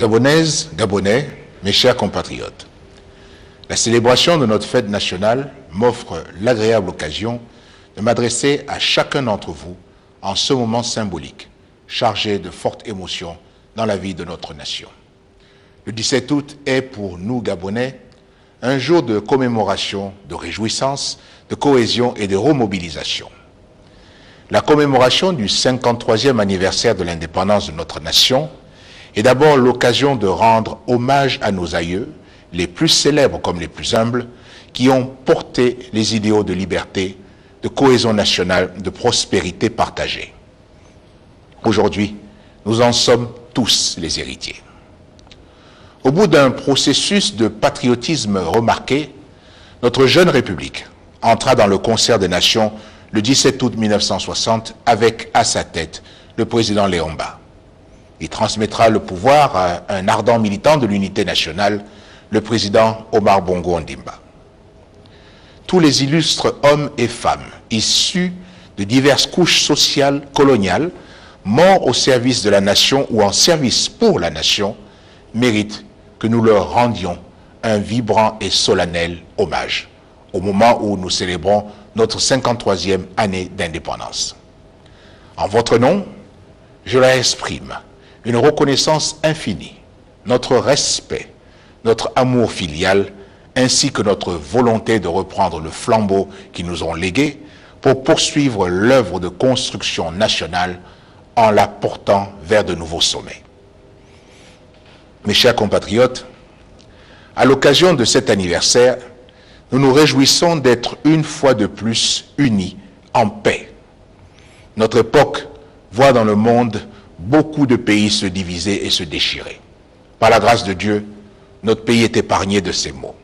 Gabonaises, Gabonais, mes chers compatriotes, la célébration de notre fête nationale m'offre l'agréable occasion de m'adresser à chacun d'entre vous en ce moment symbolique, chargé de fortes émotions dans la vie de notre nation. Le 17 août est pour nous, Gabonais, un jour de commémoration, de réjouissance, de cohésion et de remobilisation. La commémoration du 53e anniversaire de l'indépendance de notre nation est d'abord l'occasion de rendre hommage à nos aïeux, les plus célèbres comme les plus humbles, qui ont porté les idéaux de liberté, de cohésion nationale, de prospérité partagée. Aujourd'hui, nous en sommes tous les héritiers. Au bout d'un processus de patriotisme remarqué, notre jeune République entra dans le concert des nations le 17 août 1960 avec à sa tête le président Léomba. Il transmettra le pouvoir à un ardent militant de l'unité nationale, le président Omar Bongo Ondimba. Tous les illustres hommes et femmes issus de diverses couches sociales coloniales, morts au service de la nation ou en service pour la nation, méritent que nous leur rendions un vibrant et solennel hommage au moment où nous célébrons notre 53e année d'indépendance. En votre nom, je leur exprime une reconnaissance infinie, notre respect, notre amour filial, ainsi que notre volonté de reprendre le flambeau qu'ils nous ont légué pour poursuivre l'œuvre de construction nationale en la portant vers de nouveaux sommets. Mes chers compatriotes, à l'occasion de cet anniversaire, nous nous réjouissons d'être une fois de plus unis en paix. Notre époque voit dans le monde beaucoup de pays se diviser et se déchirer. Par la grâce de Dieu, notre pays est épargné de ces maux.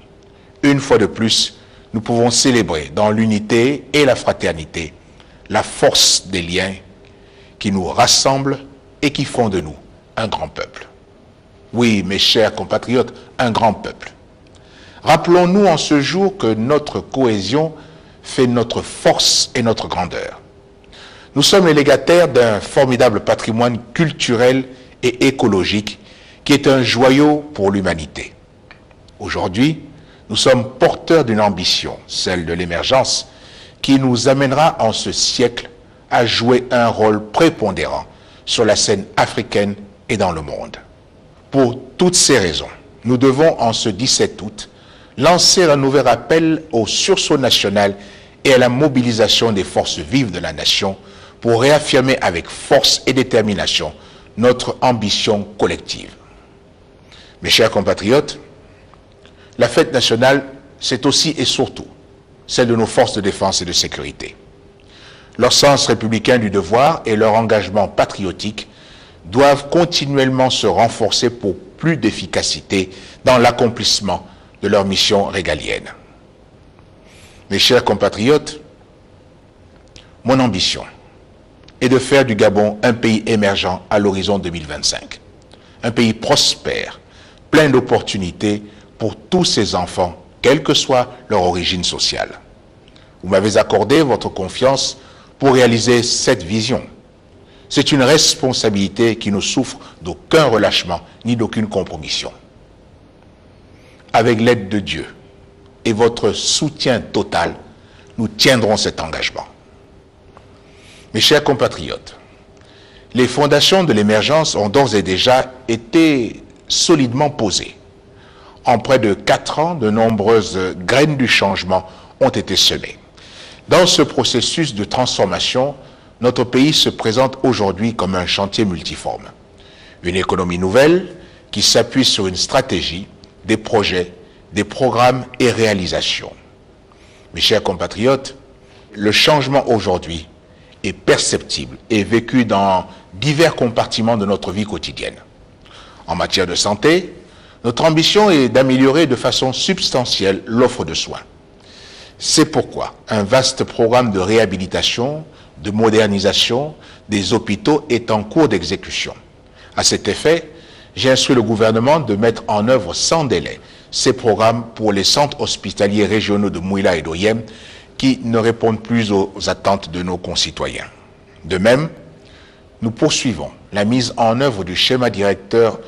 Une fois de plus, nous pouvons célébrer dans l'unité et la fraternité la force des liens qui nous rassemblent et qui font de nous un grand peuple. Oui, mes chers compatriotes, un grand peuple. Rappelons-nous en ce jour que notre cohésion fait notre force et notre grandeur. Nous sommes les légataires d'un formidable patrimoine culturel et écologique qui est un joyau pour l'humanité. Aujourd'hui, nous sommes porteurs d'une ambition, celle de l'émergence, qui nous amènera en ce siècle à jouer un rôle prépondérant sur la scène africaine et dans le monde. Pour toutes ces raisons, nous devons en ce 17 août lancer un nouvel appel au sursaut national et à la mobilisation des forces vives de la nation pour réaffirmer avec force et détermination notre ambition collective. Mes chers compatriotes, la fête nationale, c'est aussi et surtout celle de nos forces de défense et de sécurité. Leur sens républicain du devoir et leur engagement patriotique doivent continuellement se renforcer pour plus d'efficacité dans l'accomplissement de leur mission régalienne. Mes chers compatriotes, mon ambition est de faire du Gabon un pays émergent à l'horizon 2025, un pays prospère, plein d'opportunités pour tous ses enfants, quelle que soit leur origine sociale. Vous m'avez accordé votre confiance pour réaliser cette vision. C'est une responsabilité qui ne souffre d'aucun relâchement ni d'aucune compromission. Avec l'aide de Dieu et votre soutien total, nous tiendrons cet engagement. Mes chers compatriotes, les fondations de l'émergence ont d'ores et déjà été solidement posées. En près de 4 ans, de nombreuses graines du changement ont été semées. Dans ce processus de transformation, notre pays se présente aujourd'hui comme un chantier multiforme. Une économie nouvelle qui s'appuie sur une stratégie, des projets, des programmes et réalisations. Mes chers compatriotes, le changement aujourd'hui est perceptible et vécu dans divers compartiments de notre vie quotidienne. En matière de santé, notre ambition est d'améliorer de façon substantielle l'offre de soins. C'est pourquoi un vaste programme de réhabilitation, de modernisation des hôpitaux est en cours d'exécution. À cet effet, j'ai instruit le gouvernement de mettre en œuvre sans délai ces programmes pour les centres hospitaliers régionaux de Mouila et d'Oyem qui ne répondent plus aux attentes de nos concitoyens. De même, nous poursuivons la mise en œuvre du schéma directeur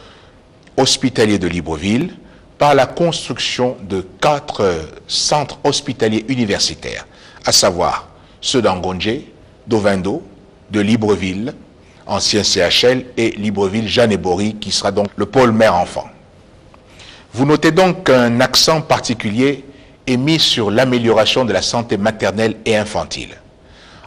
hospitalier de Libreville par la construction de 4 centres hospitaliers universitaires, à savoir ceux d'Angondje, d'Ovendo, de Libreville, ancien CHL, et Libreville-Jeanne et Bory, qui sera donc le pôle mère-enfant. Vous notez donc qu'un accent particulier est mis sur l'amélioration de la santé maternelle et infantile,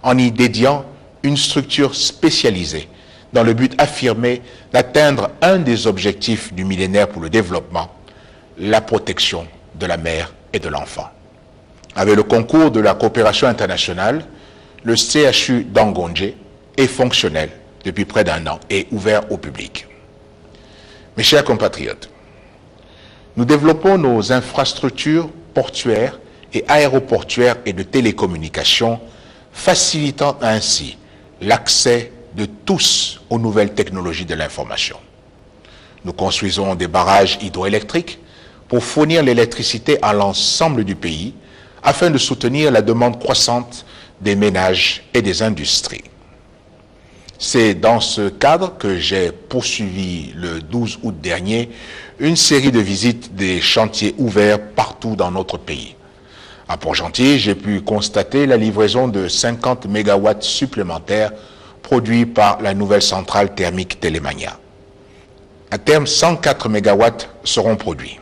en y dédiant une structure spécialisée dans le but affirmé d'atteindre un des objectifs du millénaire pour le développement, la protection de la mère et de l'enfant. Avec le concours de la coopération internationale, le CHU d'Angondje est fonctionnel depuis près d'1 an et ouvert au public. Mes chers compatriotes, nous développons nos infrastructures portuaires et aéroportuaires et de télécommunications, facilitant ainsi l'accès de tous aux nouvelles technologies de l'information. Nous construisons des barrages hydroélectriques pour fournir l'électricité à l'ensemble du pays afin de soutenir la demande croissante des ménages et des industries. C'est dans ce cadre que j'ai poursuivi le 12 août dernier une série de visites des chantiers ouverts partout dans notre pays. À Port-Gentil, j'ai pu constater la livraison de 50 MW supplémentaires produits par la nouvelle centrale thermique Télémania. À terme, 104 MW seront produits.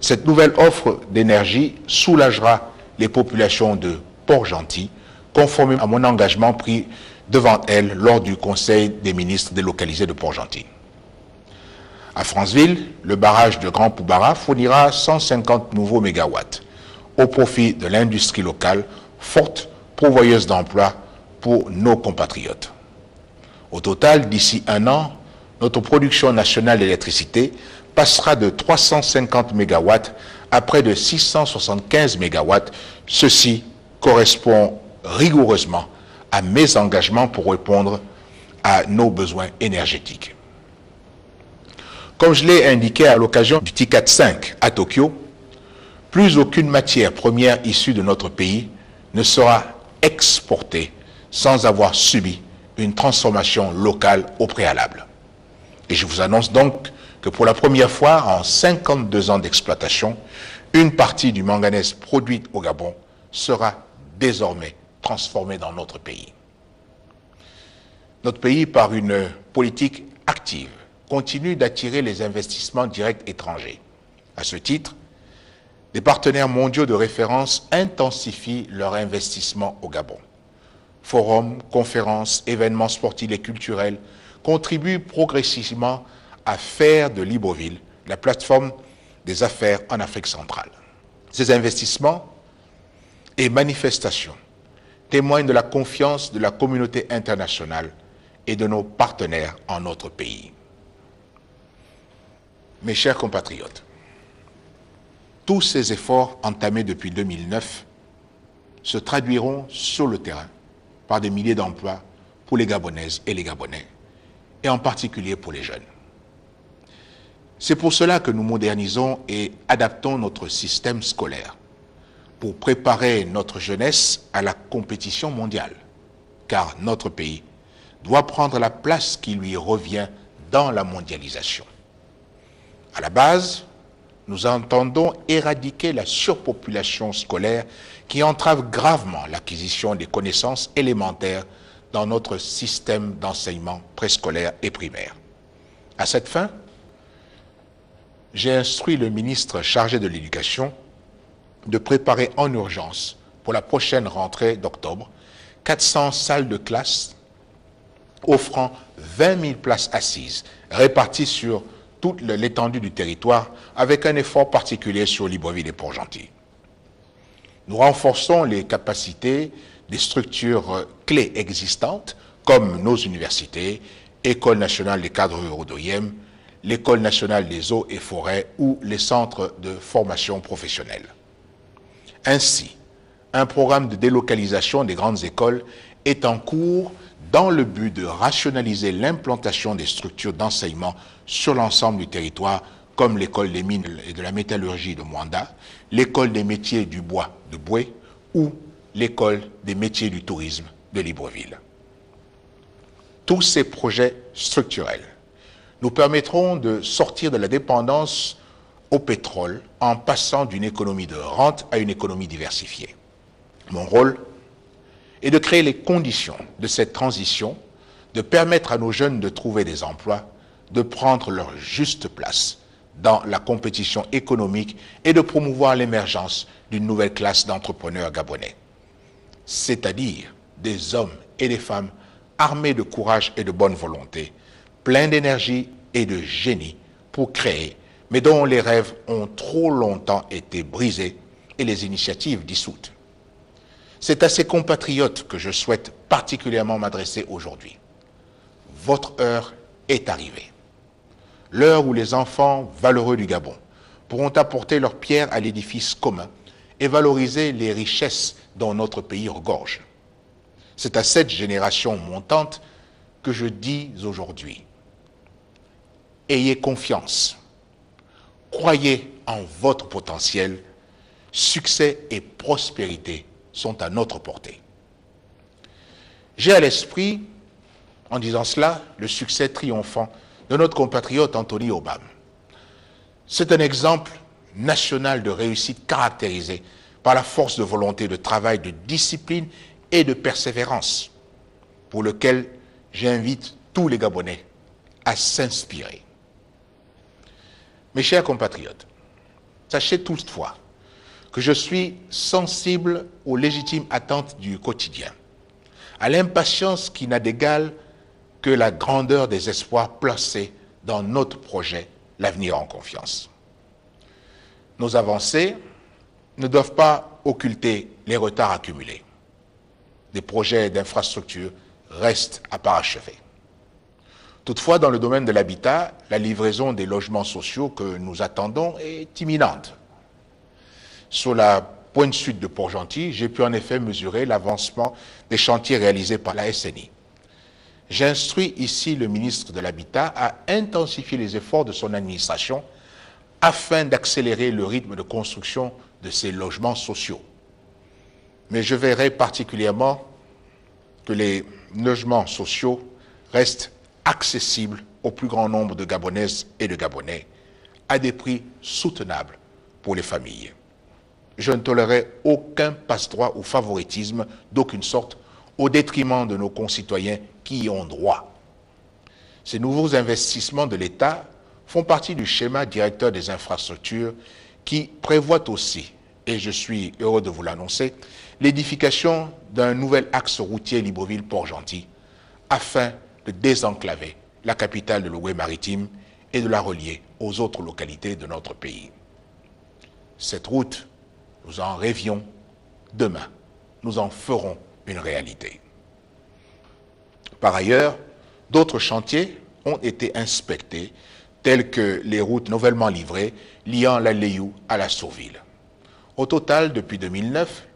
Cette nouvelle offre d'énergie soulagera les populations de Port-Gentil, conformément à mon engagement pris devant elle lors du Conseil des ministres délocalisé de Port-Gentil. À Franceville, le barrage de Grand Poubara fournira 150 nouveaux mégawatts au profit de l'industrie locale, forte pourvoyeuse d'emplois pour nos compatriotes. Au total, d'ici 1 an, notre production nationale d'électricité passera de 350 mégawatts à près de 675 mégawatts. Ceci correspond rigoureusement à mes engagements pour répondre à nos besoins énergétiques. Comme je l'ai indiqué à l'occasion du TICAD 5 à Tokyo, plus aucune matière première issue de notre pays ne sera exportée sans avoir subi une transformation locale au préalable. Et je vous annonce donc que pour la première fois en 52 ans d'exploitation, une partie du manganèse produite au Gabon sera désormais transformée dans notre pays. Notre pays, par une politique active, continue d'attirer les investissements directs étrangers. À ce titre, des partenaires mondiaux de référence intensifient leur investissement au Gabon. Forums, conférences, événements sportifs et culturels contribuent progressivement à faire de Libreville la plateforme des affaires en Afrique centrale. Ces investissements et manifestations témoignent de la confiance de la communauté internationale et de nos partenaires en notre pays. Mes chers compatriotes, tous ces efforts entamés depuis 2009 se traduiront sur le terrain par des milliers d'emplois pour les Gabonaises et les Gabonais, et en particulier pour les jeunes. C'est pour cela que nous modernisons et adaptons notre système scolaire, pour préparer notre jeunesse à la compétition mondiale, car notre pays doit prendre la place qui lui revient dans la mondialisation. À la base, nous entendons éradiquer la surpopulation scolaire qui entrave gravement l'acquisition des connaissances élémentaires dans notre système d'enseignement préscolaire et primaire. À cette fin, j'ai instruit le ministre chargé de l'Éducation de préparer en urgence pour la prochaine rentrée d'octobre 400 salles de classe offrant 20 000 places assises réparties sur toute l'étendue du territoire avec un effort particulier sur Libreville et Port-Gentil. Nous renforçons les capacités des structures clés existantes comme nos universités, École nationale des cadres ruraux d'OIM, l'École nationale des eaux et forêts ou les centres de formation professionnelle. Ainsi, un programme de délocalisation des grandes écoles est en cours dans le but de rationaliser l'implantation des structures d'enseignement sur l'ensemble du territoire, comme l'école des mines et de la métallurgie de Mwanda, l'école des métiers du bois de Boué ou l'école des métiers du tourisme de Libreville. Tous ces projets structurels nous permettront de sortir de la dépendance au pétrole en passant d'une économie de rente à une économie diversifiée. Mon rôle est de créer les conditions de cette transition, de permettre à nos jeunes de trouver des emplois, de prendre leur juste place dans la compétition économique et de promouvoir l'émergence d'une nouvelle classe d'entrepreneurs gabonais, c'est-à-dire des hommes et des femmes armés de courage et de bonne volonté, pleins d'énergie et de génie pour créer, mais dont les rêves ont trop longtemps été brisés et les initiatives dissoutes. C'est à ces compatriotes que je souhaite particulièrement m'adresser aujourd'hui. Votre heure est arrivée. L'heure où les enfants valeureux du Gabon pourront apporter leur pierre à l'édifice commun et valoriser les richesses dont notre pays regorge. C'est à cette génération montante que je dis aujourd'hui, ayez confiance, croyez en votre potentiel, succès et prospérité sont à notre portée. J'ai à l'esprit, en disant cela, le succès triomphant de notre compatriote Anthony Obam. C'est un exemple national de réussite caractérisé par la force de volonté, de travail, de discipline et de persévérance, pour lequel j'invite tous les Gabonais à s'inspirer. Mes chers compatriotes, sachez toutefois que je suis sensible aux légitimes attentes du quotidien, à l'impatience qui n'a d'égal que la grandeur des espoirs placés dans notre projet, l'avenir en confiance. Nos avancées ne doivent pas occulter les retards accumulés. Des projets d'infrastructure restent à parachever. Toutefois, dans le domaine de l'habitat, la livraison des logements sociaux que nous attendons est imminente. Sur la pointe sud de Port-Gentil, j'ai pu en effet mesurer l'avancement des chantiers réalisés par la SNI. J'instruis ici le ministre de l'Habitat à intensifier les efforts de son administration afin d'accélérer le rythme de construction de ces logements sociaux. Mais je verrai particulièrement que les logements sociaux restent accessibles au plus grand nombre de Gabonaises et de Gabonais à des prix soutenables pour les familles. Je ne tolérerai aucun passe-droit ou favoritisme d'aucune sorte au détriment de nos concitoyens qui y ont droit. Ces nouveaux investissements de l'État font partie du schéma directeur des infrastructures qui prévoit aussi, et je suis heureux de vous l'annoncer, l'édification d'un nouvel axe routier Libreville-Port-Gentil afin de désenclaver la capitale de l'Ogooué-Maritime et de la relier aux autres localités de notre pays. Cette route, nous en rêvions, demain, nous en ferons une réalité. Par ailleurs, d'autres chantiers ont été inspectés, tels que les routes nouvellement livrées liant la Léou à la Sourville. Au total, depuis 2009,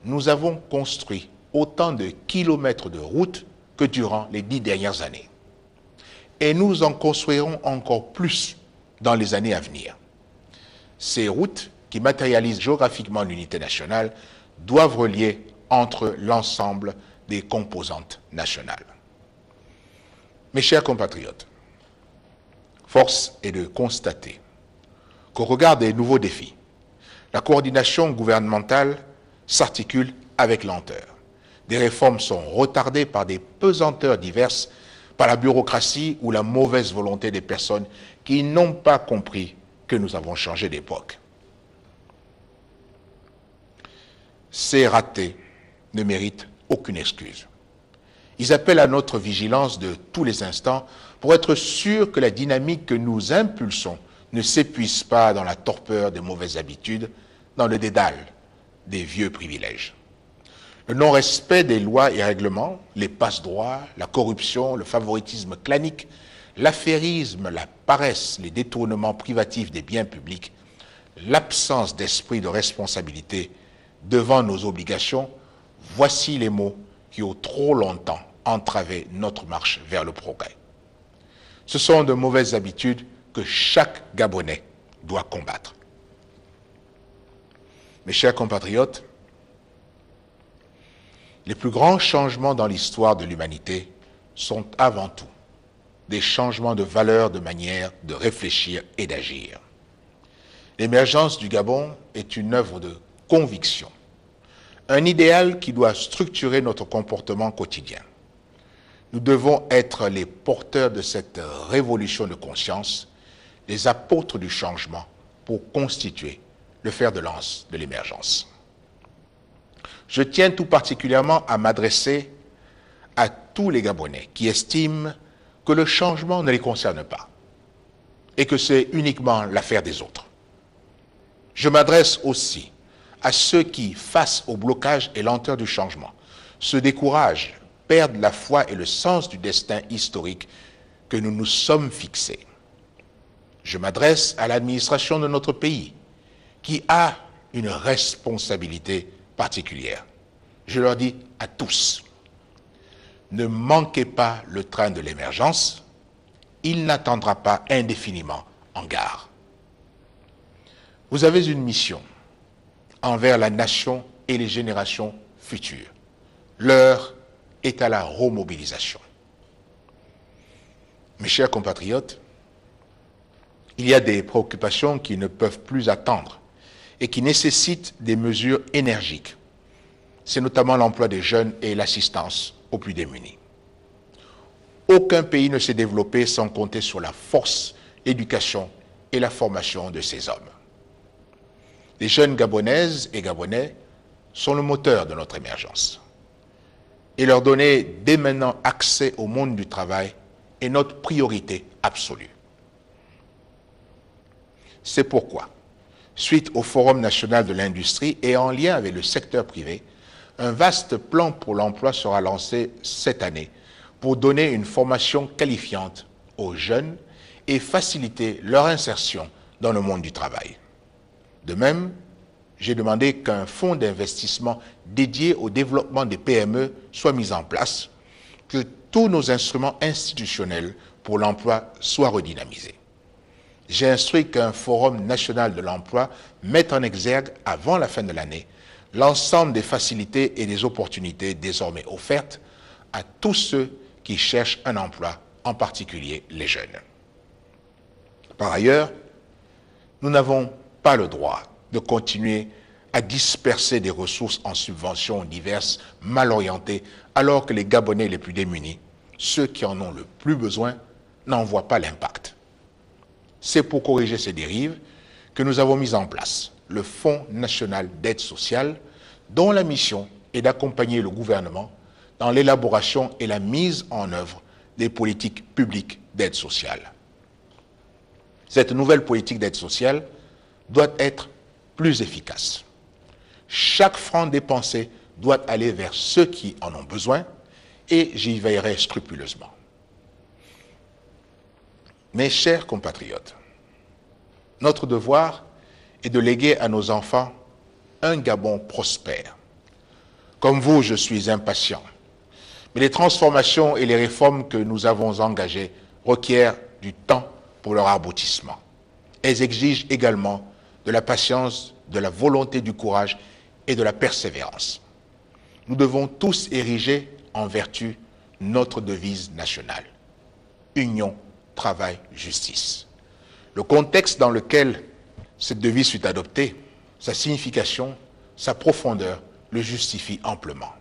nous avons construit autant de kilomètres de routes que durant les 10 dernières années. Et nous en construirons encore plus dans les années à venir. Ces routes, qui matérialisent géographiquement l'unité nationale, doivent relier entre l'ensemble des composantes nationales. Mes chers compatriotes, force est de constater qu'au regard des nouveaux défis, la coordination gouvernementale s'articule avec lenteur. Des réformes sont retardées par des pesanteurs diverses, par la bureaucratie ou la mauvaise volonté des personnes qui n'ont pas compris que nous avons changé d'époque. Ces ratés ne méritent aucune excuse. Ils appellent à notre vigilance de tous les instants pour être sûrs que la dynamique que nous impulsons ne s'épuise pas dans la torpeur des mauvaises habitudes, dans le dédale des vieux privilèges. Le non-respect des lois et règlements, les passe-droits, la corruption, le favoritisme clanique, l'affairisme, la paresse, les détournements privatifs des biens publics, l'absence d'esprit de responsabilité devant nos obligations, voici les mots qui ont trop longtemps entravé notre marche vers le progrès. Ce sont de mauvaises habitudes que chaque Gabonais doit combattre. Mes chers compatriotes, les plus grands changements dans l'histoire de l'humanité sont avant tout des changements de valeur, de manière de réfléchir et d'agir. L'émergence du Gabon est une œuvre de conviction, un idéal qui doit structurer notre comportement quotidien. Nous devons être les porteurs de cette révolution de conscience, les apôtres du changement pour constituer le fer de lance de l'émergence. Je tiens tout particulièrement à m'adresser à tous les Gabonais qui estiment que le changement ne les concerne pas et que c'est uniquement l'affaire des autres. Je m'adresse aussi à ceux qui, face au blocage et lenteur du changement, se découragent, perdent la foi et le sens du destin historique que nous nous sommes fixés. Je m'adresse à l'administration de notre pays, qui a une responsabilité particulière. Je leur dis à tous, ne manquez pas le train de l'émergence, il n'attendra pas indéfiniment en gare. Vous avez une mission envers la nation et les générations futures. L'heure est à la remobilisation. Mes chers compatriotes, il y a des préoccupations qui ne peuvent plus attendre et qui nécessitent des mesures énergiques. C'est notamment l'emploi des jeunes et l'assistance aux plus démunis. Aucun pays ne s'est développé sans compter sur la force, l'éducation et la formation de ces hommes. Les jeunes Gabonaises et Gabonais sont le moteur de notre émergence. Et leur donner dès maintenant accès au monde du travail est notre priorité absolue. C'est pourquoi, suite au Forum national de l'industrie et en lien avec le secteur privé, un vaste plan pour l'emploi sera lancé cette année pour donner une formation qualifiante aux jeunes et faciliter leur insertion dans le monde du travail. De même, j'ai demandé qu'un fonds d'investissement dédié au développement des PME soit mis en place, que tous nos instruments institutionnels pour l'emploi soient redynamisés. J'ai instruit qu'un forum national de l'emploi mette en exergue, avant la fin de l'année, l'ensemble des facilités et des opportunités désormais offertes à tous ceux qui cherchent un emploi, en particulier les jeunes. Par ailleurs, nous n'avons pas le droit de continuer à disperser des ressources en subventions diverses, mal orientées, alors que les Gabonais les plus démunis, ceux qui en ont le plus besoin, n'en voient pas l'impact. C'est pour corriger ces dérives que nous avons mis en place le Fonds national d'aide sociale, dont la mission est d'accompagner le gouvernement dans l'élaboration et la mise en œuvre des politiques publiques d'aide sociale. Cette nouvelle politique d'aide sociale doit être plus efficace. Chaque franc dépensé doit aller vers ceux qui en ont besoin et j'y veillerai scrupuleusement. Mes chers compatriotes, notre devoir est de léguer à nos enfants un Gabon prospère. Comme vous, je suis impatient. Mais les transformations et les réformes que nous avons engagées requièrent du temps pour leur aboutissement. Elles exigent également de la patience, de la volonté, du courage et de la persévérance. Nous devons tous ériger en vertu notre devise nationale. Union, travail, justice. Le contexte dans lequel cette devise fut adoptée, sa signification, sa profondeur le justifient amplement.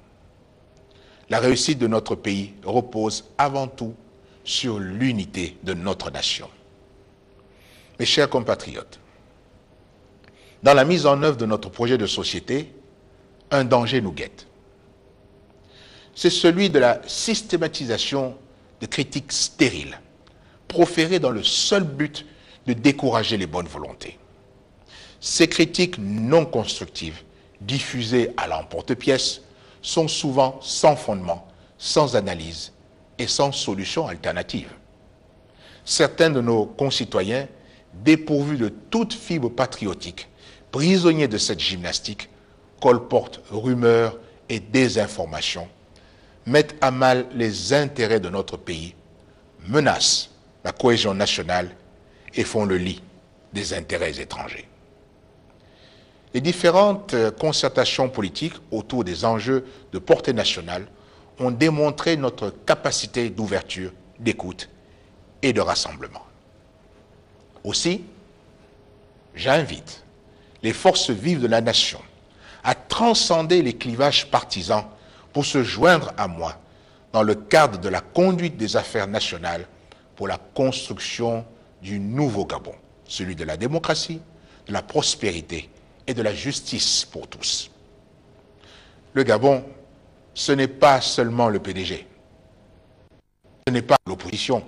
La réussite de notre pays repose avant tout sur l'unité de notre nation. Mes chers compatriotes, dans la mise en œuvre de notre projet de société, un danger nous guette. C'est celui de la systématisation de critiques stériles, proférées dans le seul but de décourager les bonnes volontés. Ces critiques non constructives, diffusées à l'emporte-pièce, sont souvent sans fondement, sans analyse et sans solution alternative. Certains de nos concitoyens, dépourvus de toute fibre patriotique, prisonniers de cette gymnastique, colportent rumeurs et désinformations, mettent à mal les intérêts de notre pays, menacent la cohésion nationale et font le lit des intérêts étrangers. Les différentes concertations politiques autour des enjeux de portée nationale ont démontré notre capacité d'ouverture, d'écoute et de rassemblement. Aussi, j'invite les forces vives de la nation à transcender les clivages partisans pour se joindre à moi dans le cadre de la conduite des affaires nationales pour la construction du nouveau Gabon, celui de la démocratie, de la prospérité et de la justice pour tous. Le Gabon, ce n'est pas seulement le PDG, ce n'est pas l'opposition,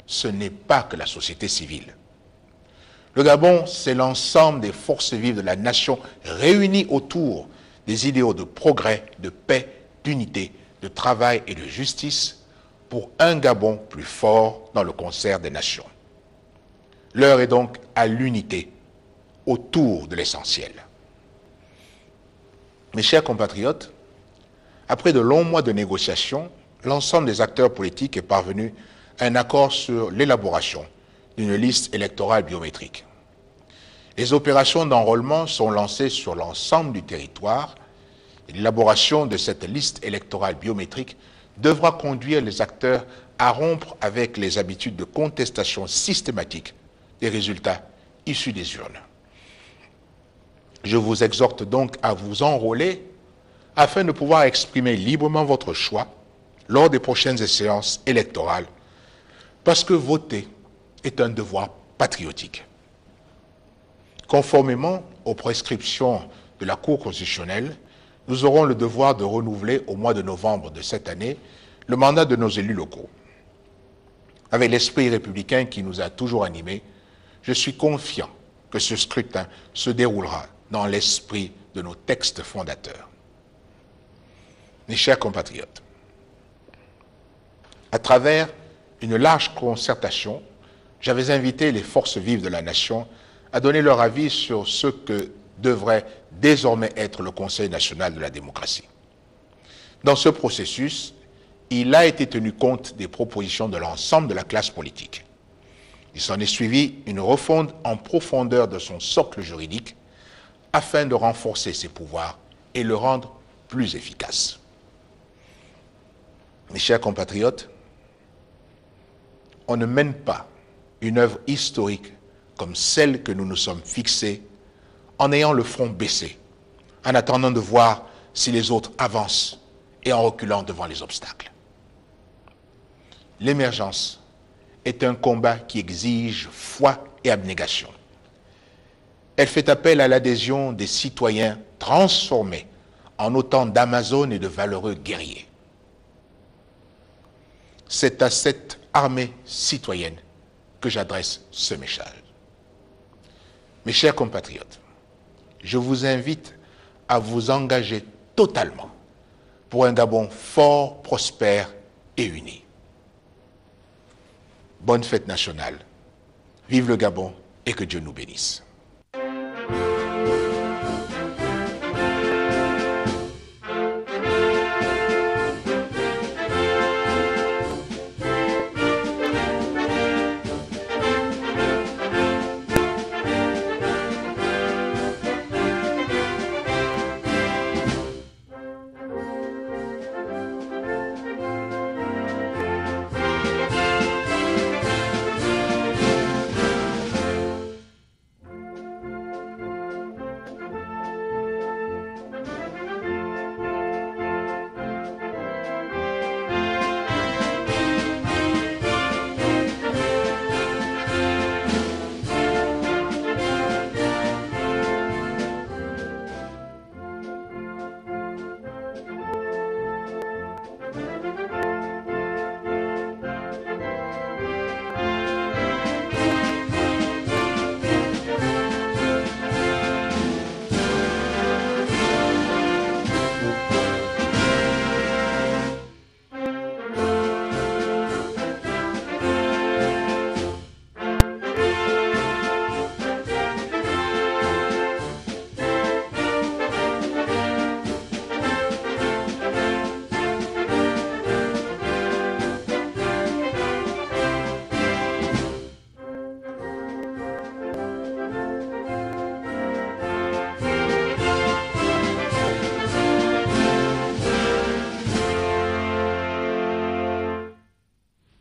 ce n'est pas que la société civile. Le Gabon, c'est l'ensemble des forces vives de la nation réunies autour des idéaux de progrès, de paix, d'unité, de travail et de justice pour un Gabon plus fort dans le concert des nations. L'heure est donc à l'unité autour de l'essentiel. Mes chers compatriotes, après de longs mois de négociations, l'ensemble des acteurs politiques est parvenu à un accord sur l'élaboration d'une liste électorale biométrique. Les opérations d'enrôlement sont lancées sur l'ensemble du territoire et l'élaboration de cette liste électorale biométrique devra conduire les acteurs à rompre avec les habitudes de contestation systématique des résultats issus des urnes. Je vous exhorte donc à vous enrôler afin de pouvoir exprimer librement votre choix lors des prochaines séances électorales, parce que voter est un devoir patriotique. Conformément aux prescriptions de la Cour constitutionnelle, nous aurons le devoir de renouveler au mois de novembre de cette année le mandat de nos élus locaux. Avec l'esprit républicain qui nous a toujours animés, je suis confiant que ce scrutin se déroulera dans l'esprit de nos textes fondateurs. Mes chers compatriotes, à travers une large concertation, j'avais invité les forces vives de la nation à donner leur avis sur ce que devrait désormais être le Conseil national de la démocratie. Dans ce processus, il a été tenu compte des propositions de l'ensemble de la classe politique. Il s'en est suivi une refonte en profondeur de son socle juridique afin de renforcer ses pouvoirs et le rendre plus efficace. Mes chers compatriotes, on ne mène pas une œuvre historique comme celle que nous nous sommes fixée en ayant le front baissé, en attendant de voir si les autres avancent et en reculant devant les obstacles. L'émergence est un combat qui exige foi et abnégation. Elle fait appel à l'adhésion des citoyens transformés en autant d'Amazones et de valeureux guerriers. C'est à cette armée citoyenne que j'adresse ce message. Mes chers compatriotes, je vous invite à vous engager totalement pour un Gabon fort, prospère et uni. Bonne fête nationale, vive le Gabon et que Dieu nous bénisse.